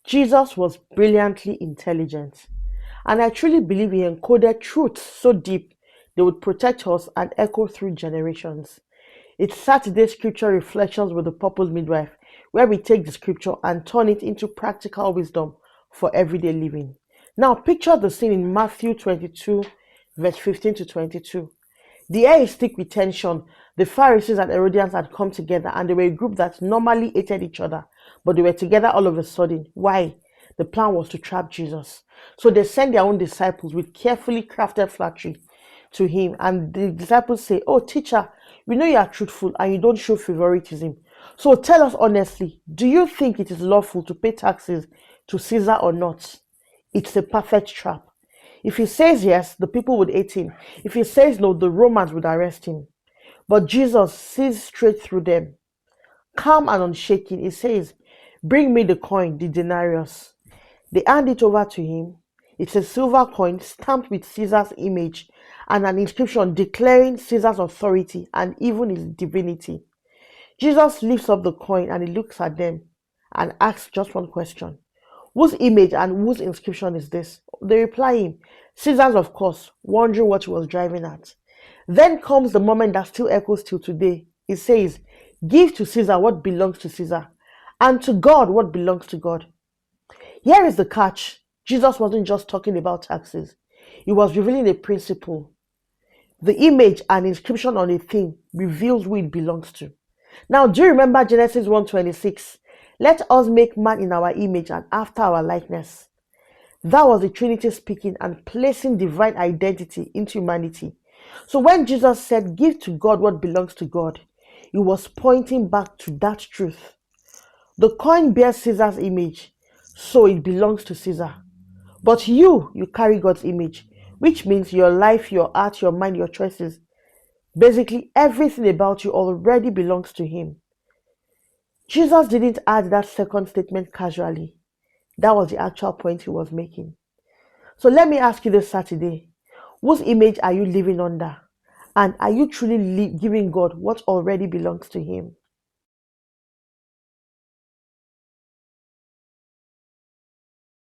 Jesus was brilliantly intelligent, and I truly believe he encoded truths so deep they would protect us and echo through generations. It's Saturday Scripture Reflections with the Purpose Midwife, where we take the scripture and turn it into practical wisdom for everyday living. Now, picture the scene in Matthew 22, verse 15 to 22. The air is thick with tension. The Pharisees and Herodians had come together, and they were a group that normally hated each other, but they were together all of a sudden. Why? The plan was to trap Jesus. So they sent their own disciples with carefully crafted flattery to him, and the disciples say, "Oh, teacher, we know you are truthful and you don't show favoritism. So tell us honestly, do you think it is lawful to pay taxes to Caesar or not?" It's a perfect trap. If he says yes, the people would hate him. If he says no, the Romans would arrest him. But Jesus sees straight through them. Calm and unshaken, he says, "Bring me the coin, the denarius." They hand it over to him. It's a silver coin stamped with Caesar's image and an inscription declaring Caesar's authority and even his divinity. Jesus lifts up the coin and he looks at them and asks just one question. Whose image and whose inscription is this? They reply him, "Caesar's, of course," wondering what he was driving at. Then comes the moment that still echoes till today. He says, "Give to Caesar what belongs to Caesar, and to God what belongs to God." Here is the catch. Jesus wasn't just talking about taxes. He was revealing a principle. The image and inscription on a thing reveals who it belongs to. Now, do you remember Genesis 1:26? Let us make man in our image and after our likeness. That was the Trinity speaking and placing divine identity into humanity. So when Jesus said, "Give to God what belongs to God," he was pointing back to that truth. The coin bears Caesar's image, so it belongs to Caesar. But you carry God's image, which means your life, your art, your mind, your choices, basically everything about you already belongs to him. Jesus didn't add that second statement casually. That was the actual point he was making. So let me ask you this Saturday, whose image are you living under? And are you truly giving God what already belongs to him?